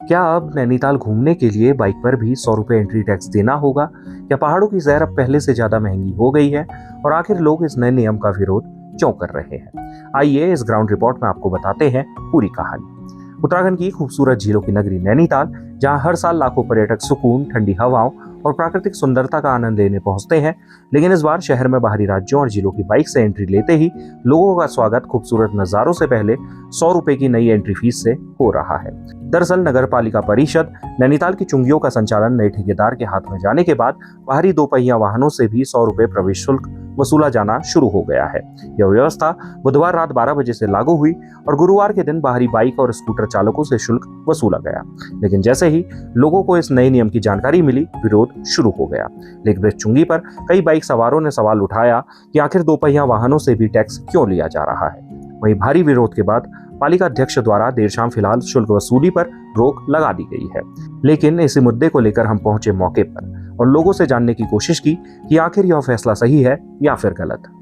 क्या अब नैनीताल घूमने के लिए बाइक पर भी 100 रुपये एंट्री टैक्स देना होगा? या पहाड़ों की सैर अब पहले से ज्यादा महंगी हो गई है? और आखिर लोग इस नए नियम का विरोध क्यों कर रहे हैं? आइए इस ग्राउंड रिपोर्ट में आपको बताते हैं पूरी कहानी। उत्तराखंड की खूबसूरत झीलों की नगरी नैनीताल, जहां हर साल लाखों पर्यटक सुकून, ठंडी हवाओं और प्राकृतिक सुंदरता का आनंद लेने पहुंचते हैं, लेकिन इस बार शहर में बाहरी राज्यों और जिलों की बाइक से एंट्री लेते ही लोगों का स्वागत खूबसूरत नजारों से पहले 100 रुपए की नई एंट्री फीस से हो रहा है। दरअसल नगर पालिका परिषद नैनीताल की चुंगियों का संचालन नए ठेकेदार के हाथ में जाने के बाद बाहरी दोपहिया वाहनों से भी 100 रुपए प्रवेश शुल्क वसूला जाना शुरू हो गया है। यह व्यवस्था बुधवार रात 12 बजे से लागू हुई और गुरुवार के दिन बाहरी बाइक और स्कूटर चालकों से शुल्क वसूला गया। लेकिन जैसे ही लोगों को इस नए नियम की जानकारी मिली, विरोध शुरू हो गया। लेक ब्रिज चुंगी पर कई बाइक सवारों ने सवाल उठाया कि आखिर दोपहिया वाहनों से भी टैक्स क्यों लिया जा रहा है। वहीं भारी विरोध के बाद पालिका अध्यक्ष द्वारा देर शाम फिलहाल शुल्क वसूली पर रोक लगा दी गई है। लेकिन इसी मुद्दे को लेकर हम पहुंचे मौके पर और लोगों से जानने की कोशिश की कि आखिर यह फैसला सही है या फिर गलत।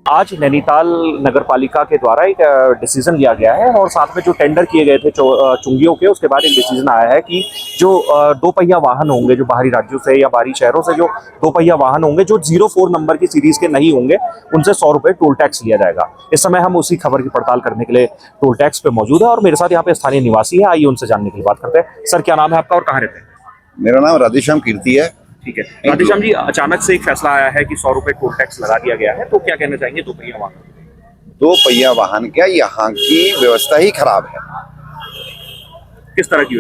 आज नैनीताल नगर पालिका के द्वारा एक डिसीजन लिया गया है और साथ में जो टेंडर किए गए थे चुंगियों के, उसके बाद एक डिसीजन आया है कि जो दोपहिया वाहन होंगे, जो बाहरी राज्यों से या बाहरी शहरों से जो दोपहिया वाहन होंगे, जो 04 नंबर की सीरीज के नहीं होंगे, उनसे 100 रुपए टोल टैक्स लिया जाएगा। इस समय हम उसी खबर की पड़ताल करने के लिए टोल टैक्स पे मौजूद है और मेरे साथ यहाँ पे स्थानीय निवासी है। आइए उनसे जानने के लिए बात करते हैं। सर, क्या नाम है आपका और कहाँ रहते हैं? मेरा नाम राधेश्याम कीर्ति है। ठीक है राधेश्याम जी, अचानक से एक फैसला आया है कि 100 रुपए टोल टैक्स लगा दिया गया है, तो क्या कहना चाहेंगे दोपहिया वाहन? दो पहिया वाहन क्या, यहाँ की व्यवस्था ही खराब है। किस तरह की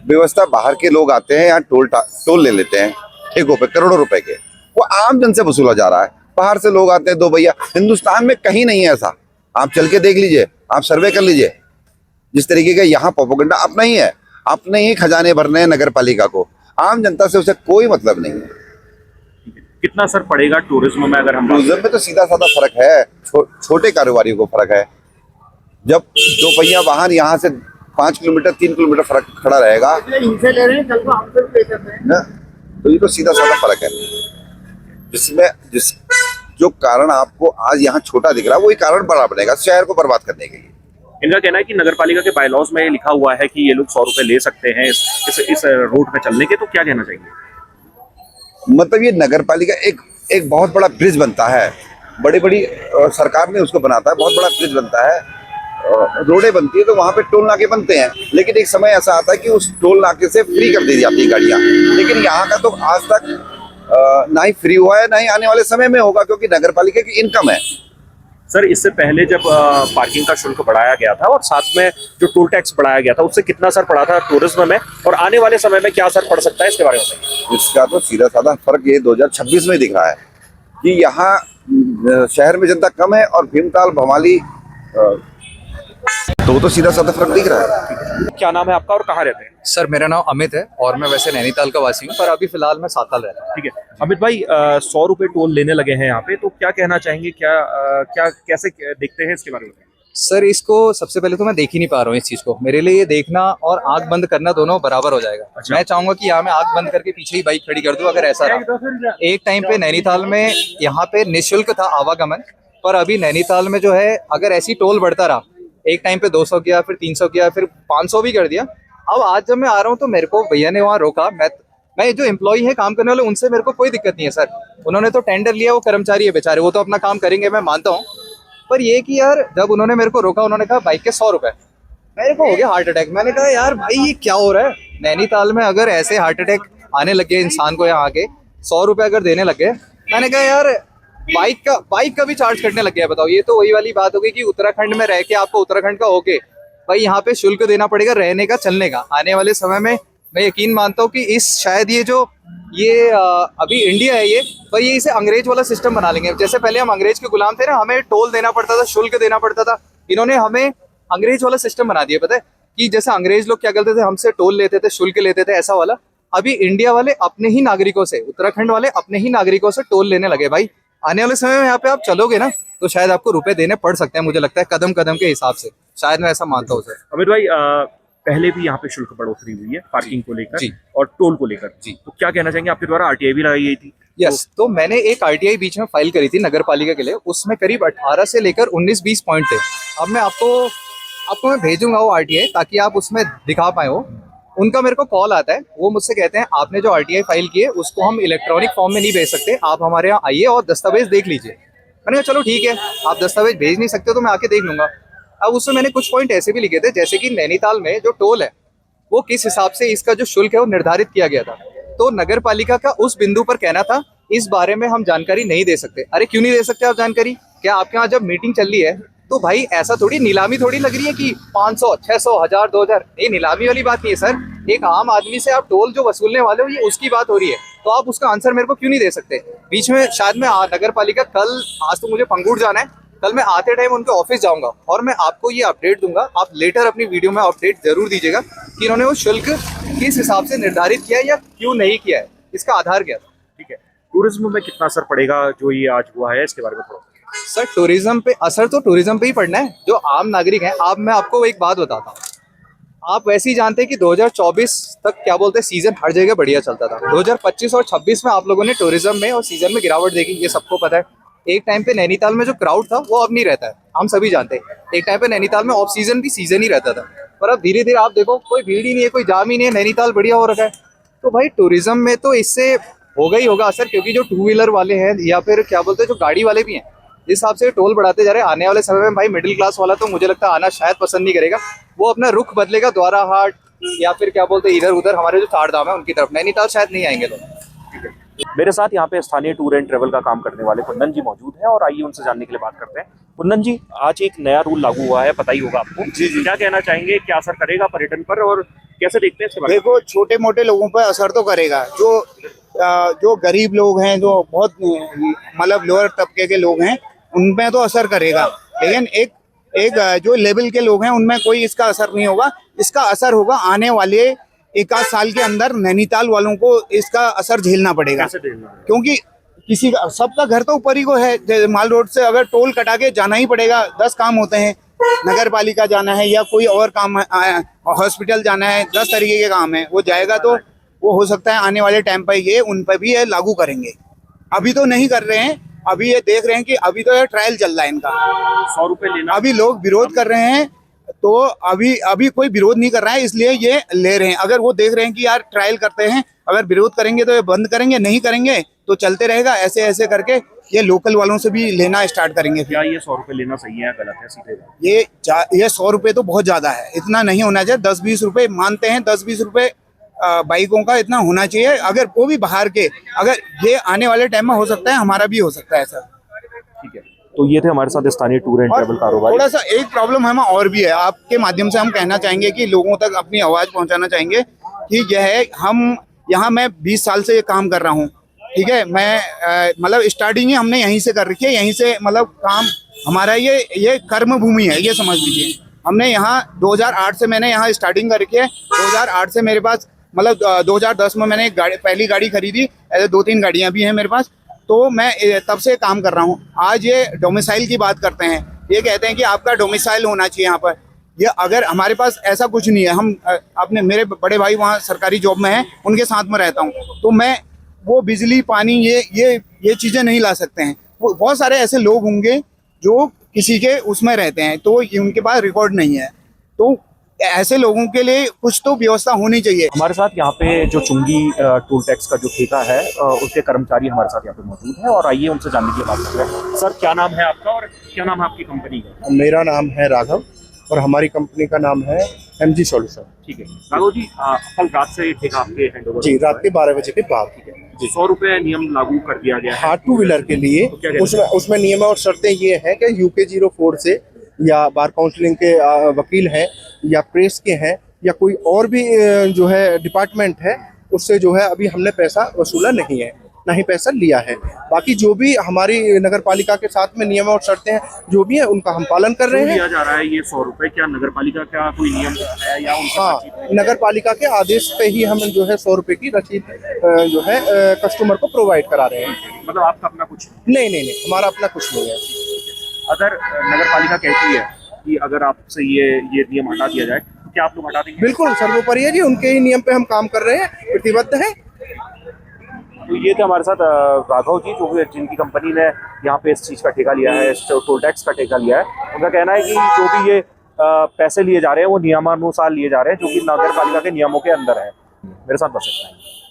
व्यवस्था? बाहर के लोग आते हैं यहाँ, टोल ले लेते हैं ठेकों पे करोड़ों रुपए के, वो आम जन से वसूला जा रहा है। बाहर से लोग आते हैं दो भैया। हिंदुस्तान में कहीं नहीं है ऐसा, आप चल के देख लीजिए, आप सर्वे कर लीजिए। जिस तरीके का यहाँ प्रोपेगेंडा अपना ही है, अपने ही खजाने भरने हैं नगर पालिका को, आम जनता से उसे कोई मतलब नहीं है। कितना असर पड़ेगा टूरिज्म में? अगर हम टूरिज्म में तो सीधा साधा फर्क है, छोटे कारोबारियों को फर्क है। जब दो पहिया वाहन यहाँ से 5 किलोमीटर 3 किलोमीटर फर्क खड़ा रहेगा, इनसे ले रहे हैं, कल को हमसे भी ले सकते हैं ना, तो ये तो सीधा साधा फर्क है। जिस जो कारण आपको आज यहाँ छोटा दिख रहा है, वही कारण बड़ा बनेगा शहर को बर्बाद करने के लिए। इनका कहना है कि नगर पालिका के बायलॉज में लिखा हुआ है कि ये लोग 100 रुपए ले सकते हैं इस रोड पे चलने के, तो क्या कहना चाहिए? मतलब ये नगर पालिका एक बहुत बड़ा ब्रिज बनता है, बड़ी बड़ी सरकार ने उसको बनाता है, बहुत बड़ा ब्रिज बनता है, रोडें बनती है, तो वहाँ पे टोल नाके बनते हैं। लेकिन एक समय ऐसा आता है कि उस टोल नाके से फ्री कर दी जाती है गाड़ियाँ। लेकिन यहाँ का तो आज तक ना ही फ्री हुआ है, ना ही आने वाले समय में होगा, क्योंकि नगर पालिका की इनकम है। सर, इससे पहले जब पार्किंग का शुल्क बढ़ाया गया था और साथ में जो टोल टैक्स बढ़ाया गया था, उससे कितना असर पड़ा था टूरिज्म में, और आने वाले समय में क्या असर पड़ सकता है, इसके बारे में बताइए। इसका तो सीधा साधा फर्क ये 2026 में दिख रहा है कि यहाँ शहर में जनता कम है और भीमताल भवाली तो सीधा साधा फर्क दिख रहा है। क्या नाम है आपका और कहाँ रहते हैं? सर, मेरा नाम अमित है और मैं वैसे नैनीताल का वासी हूँ, पर अभी फिलहाल मैं साताल रहता हूँ। ठीक है अमित भाई, 100 रुपए टोल लेने लगे हैं यहाँ पे, तो क्या कहना चाहेंगे? क्या कैसे देखते हैं इसके बारे में? सर, इसको सबसे पहले तो मैं देख ही नहीं पा रहा हूँ इस चीज को। मेरे लिए ये देखना और आंख बंद करना दोनों बराबर हो जाएगा। अच्छा। मैं चाहूंगा कि यहाँ मैं आंख बंद करके पीछे ही बाइक खड़ी कर दूं अगर ऐसा रहा। एक टाइम पे नैनीताल में यहाँ पे निःशुल्क था आवागमन, पर अभी नैनीताल में जो है, अगर ऐसी टोल बढ़ता रहा, एक टाइम पे 200 किया, फिर 300 किया, फिर 500 भी कर दिया। अब आज जब मैं आ रहा हूँ तो मेरे को भैया ने वहाँ रोका। मैं जो एम्प्लॉई है, काम करने वाले, उनसे मेरे को कोई दिक्कत नहीं है सर। उन्होंने तो टेंडर लिया, वो कर्मचारी है बेचारे, वो तो अपना काम करेंगे, मैं मानता हूँ। पर ये कि यार, जब उन्होंने मेरे को रोका, उन्होंने कहा बाइक के 100 रुपए, मेरे को हो गया हार्ट अटैक। मैंने कहा यार भाई, ये क्या हो रहा है? नैनीताल में अगर ऐसे हार्ट अटैक आने लग गए इंसान को, यहाँ आके 100 रुपए अगर देने लग गए, मैंने कहा यार बाइक का भी चार्ज करने लग गया। बताओ, ये तो वही वाली बात हो गई कि उत्तराखंड में रह के आपको उत्तराखंड का होके भाई यहाँ पे शुल्क देना पड़ेगा रहने का, चलने का। आने वाले समय में मैं यकीन मानता हूँ कि शायद ये अभी इंडिया है ये, पर ये इसे अंग्रेज वाला सिस्टम बना लेंगे। जैसे पहले हम अंग्रेज के गुलाम थे ना, हमें टोल देना पड़ता था, शुल्क देना पड़ता था। इन्होंने हमें अंग्रेज वाला सिस्टम बना दिया। पता है कि जैसे अंग्रेज लोग क्या करते थे, हमसे टोल लेते थे, शुल्क लेते थे, ऐसा वाला अभी इंडिया वाले अपने ही नागरिकों से, उत्तराखंड वाले अपने ही नागरिकों से टोल लेने लगे। भाई आने वाले समय में यहाँ पे आप चलोगे ना, तो शायद आपको रुपए देने पड़ सकते हैं, मुझे लगता है कदम कदम के हिसाब से। शायद मैं ऐसा मानता हूँ सर। अमित भाई, पहले भी यहाँ पे शुल्क बढ़ोतरी हुई है पार्किंग को लेकर और टोल को लेकर जी, तो क्या कहना चाहेंगे? आपके द्वारा आरटीआई भी लगाई गई थी। यस, तो मैंने एक आरटीआई बीच में फाइल करी थी नगर पालिका के लिए। उसमें करीब 18 से लेकर 19-20 पॉइंट थे। अब मैं आपको मैं भेजूंगा वो आरटीआई, ताकि आप उसमें दिखा पाए हो। उनका मेरे को कॉल आता है, वो मुझसे कहते हैं आपने जो आरटीआई फाइल की है उसको हम इलेक्ट्रॉनिक फॉर्म में नहीं भेज सकते, आप हमारे यहाँ आइए और दस्तावेज देख लीजिए। मैंने कहा चलो ठीक है, आप दस्तावेज भेज नहीं सकते तो मैं आके देख लूंगा। अब उसमें मैंने कुछ पॉइंट ऐसे भी लिखे थे, जैसे कि नैनीताल में जो टोल है वो किस हिसाब से इसका जो शुल्क है वो निर्धारित किया गया था, तो नगर पालिका का उस बिंदु पर कहना था इस बारे में हम जानकारी नहीं दे सकते। अरे क्यों नहीं दे सकते आप जानकारी? क्या आपके यहाँ जब मीटिंग चल रही है तो भाई ऐसा थोड़ी नीलामी थोड़ी लग रही है कि 500, 600, 1000, 2000, ये नीलामी वाली बात नहीं है सर। एक आम आदमी से आप टोल जो वसूलने वाले हो ये उसकी बात हो रही है, तो आप उसका आंसर मेरे को क्यों नहीं दे सकते? बीच में शायद मैं नगर पालिका कल, आज तो मुझे पंगुड़ जाना है, कल मैं आते टाइम उनके ऑफिस जाऊंगा और मैं आपको ये अपडेट दूंगा। आप लेटर अपनी वीडियो में अपडेट जरूर दीजिएगा कि इन्होंने वो शुल्क किस हिसाब से निर्धारित किया या क्यों नहीं किया है, इसका आधार क्या था। ठीक है, टूरिज्म में कितना असर पड़ेगा जो ये आज हुआ है, इसके बारे में थोड़ा। सर टूरिज्म पे असर तो टूरिज्म पे ही पड़ना है, जो आम नागरिक हैं। आप, मैं आपको एक बात बताता हूँ, आप वैसे ही जानते हैं कि 2024 तक क्या बोलते हैं सीजन हर जगह बढ़िया चलता था। 2025 और 26 में आप लोगों ने टूरिज्म में और सीजन में गिरावट देखी, ये सबको पता है। एक टाइम पे नैनीताल में जो क्राउड था वो अब नहीं रहता है, हम सभी जानते हैं। एक टाइम पे नैनीताल में ऑफ सीजन भी सीजन ही रहता था, पर अब धीरे धीरे आप देखो कोई भीड़ ही नहीं है, कोई जाम ही नहीं है, नैनीताल बढ़िया हो रखा है। तो भाई टूरिज्म में तो इससे होगा ही होगा असर, क्योंकि जो टू व्हीलर वाले हैं या फिर क्या बोलते हैं जो गाड़ी वाले भी हैं, जिस हिसाब से टोल बढ़ाते जा रहे हैं, आने वाले समय में भाई मिडिल क्लास वाला तो मुझे लगता है आना शायद पसंद नहीं करेगा। वो अपना रुख बदलेगा द्वारा हाट या फिर क्या बोलते हैं इधर उधर हमारे जो चार धाम है उनकी तरफ, नैनीताल शायद नहीं आएंगे लोग। मेरे साथ यहाँ पे स्थानीय टूर एंड ट्रेवल का काम करने वाले कुंदन जी मौजूद हैं और आइए उनसे जानने के लिए बात करते हैं। कुंदन जी, आज एक नया रूल लागू हुआ है, पता ही होगा आपको। जी जी। क्या कहना चाहेंगे, क्या असर करेगा पर्यटन पर और कैसे देखते हैं इसके बारे में? देखो, छोटे मोटे लोगों पर असर तो करेगा, जो गरीब लोग हैं, जो बहुत मतलब लोअर तबके के लोग हैं, उनपे तो असर करेगा, लेकिन एक जो लेवल के लोग हैं उनमें कोई इसका असर नहीं होगा। इसका असर होगा आने वाले एक आध साल के अंदर नैनीताल वालों को इसका असर झेलना पड़ेगा। कैसे देखना है? क्योंकि किसी का, सबका घर तो ऊपर ही को है, माल रोड से अगर टोल कटा के जाना ही पड़ेगा, 10 काम होते हैं, नगर पालिका जाना है या कोई और काम है, हॉस्पिटल जाना है, 10 तरीके के काम है, वो जाएगा तो वो हो सकता है आने वाले टाइम पर ये उन पर भी ये लागू करेंगे। अभी तो नहीं कर रहे हैं, अभी ये देख रहे हैं कि अभी तो ये ट्रायल चल रहा है इनका। 100 रुपए लेना, अभी लोग विरोध कर रहे हैं, तो अभी कोई विरोध नहीं कर रहा है, इसलिए ये ले रहे हैं। अगर वो देख रहे हैं कि यार ट्रायल करते हैं, अगर विरोध करेंगे तो ये बंद करेंगे, नहीं करेंगे तो चलते रहेगा, ऐसे ऐसे करके ये लोकल वालों से भी लेना स्टार्ट करेंगे। क्या ये 100 रुपए लेना सही है या गलत है? सीधे ये 100 रुपए तो बहुत ज्यादा है, इतना नहीं होना चाहिए। 10-20 रुपए मानते हैं, 10-20 रुपए बाइकों का इतना होना चाहिए। अगर वो भी बाहर के, अगर ये आने वाले टाइम में हो सकता है, हमारा भी हो सकता है ऐसा। ठीक है, तो ये थे हमारे साथ स्थानीय टूर एंड ट्रेवल कारोबारी। थोड़ा सा एक प्रॉब्लम हमें और भी है, आपके माध्यम से हम कहना चाहेंगे कि लोगों तक अपनी आवाज पहुंचाना चाहेंगे कि यह है, हम यहाँ मैं 20 साल से ये काम कर रहा हूँ, ठीक है। मैं मतलब स्टार्टिंग ही हमने यहीं से कर रखी है, यहीं से मतलब काम हमारा ये कर्म भूमि है, ये समझ लीजिए। हमने यहाँ 2008 से मैंने यहाँ स्टार्टिंग कर रखी है। 2008 से मेरे पास मतलब 2010 में मैंने पहली गाड़ी खरीदी, ऐसे 2-3 गाड़ियाँ भी हैं मेरे पास, तो मैं तब से काम कर रहा हूँ। आज ये डोमिसाइल की बात करते हैं, ये कहते हैं कि आपका डोमिसाइल होना चाहिए यहाँ पर। ये अगर हमारे पास ऐसा कुछ नहीं है, हम अपने मेरे बड़े भाई वहाँ सरकारी जॉब में हैं, उनके साथ में रहता हूँ, तो मैं वो बिजली पानी ये चीज़ें नहीं ला सकते हैं। वो बहुत सारे ऐसे लोग होंगे जो किसी के उसमें रहते हैं, तो उनके पास रिकॉर्ड नहीं है, तो ऐसे लोगों के लिए कुछ तो व्यवस्था होनी चाहिए। हमारे साथ यहाँ पे जो चुंगी टोल टैक्स का जो ठेका है उसके कर्मचारी हमारे साथ यहाँ पे मौजूद है और आइए उनसे जानने की बात करते हैं। सर, क्या नाम है आपका और क्या नाम है आपकी कंपनी का? मेरा नाम है राघव और हमारी कंपनी का नाम है MG सॉल्यूशन। ठीक है राघव जी, कल रात से ये ठेका आपके हैंडओवर जी, रात के 12 बजे के बाद। ठीक है, 100 रुपए नियम लागू कर दिया गया है। हाँ, 2 व्हीलर के लिए उसमें नियम और शर्तें ये हैं कि UK 04 से या बार काउंसिलिंग के वकील हैं या प्रेस के हैं या कोई और भी जो है डिपार्टमेंट है, उससे जो है अभी हमने पैसा वसूला नहीं है, ना ही पैसा लिया है। बाकी जो भी हमारी नगर पालिका के साथ में नियम और शर्तें हैं जो भी है उनका हम पालन कर रहे हैं। लिया जा रहा है ये 100 रुपए, क्या नगर पालिका का कोई नियम है या उनका? हाँ, नगर पालिका के आदेश पे ही हम जो है 100 रुपए की रसीद जो है कस्टमर को प्रोवाइड करा रहे हैं। मतलब आपका अपना कुछ नहीं, हमारा अपना कुछ नहीं है। अगर नगर पालिका कहती है कि अगर आपसे ये नियम हटा दिया जाए तो क्या आप लोग हटा देंगे? बिल्कुल सर्वोपरि है जी, उनके ही नियम पे हम काम कर रहे हैं, प्रतिबद्ध है। तो ये थे हमारे साथ राघव जी, जो जिनकी कंपनी ने यहाँ पे इस चीज़ का ठेका लिया है, इस टोल टैक्स का ठेका लिया है। उनका कहना है कि जो भी ये पैसे लिए जा रहे हैं वो नियमानुसार लिए जा रहे हैं, जो कि नगर पालिका के नियमों के अंदर है। मेरे साथ बस इतना ही।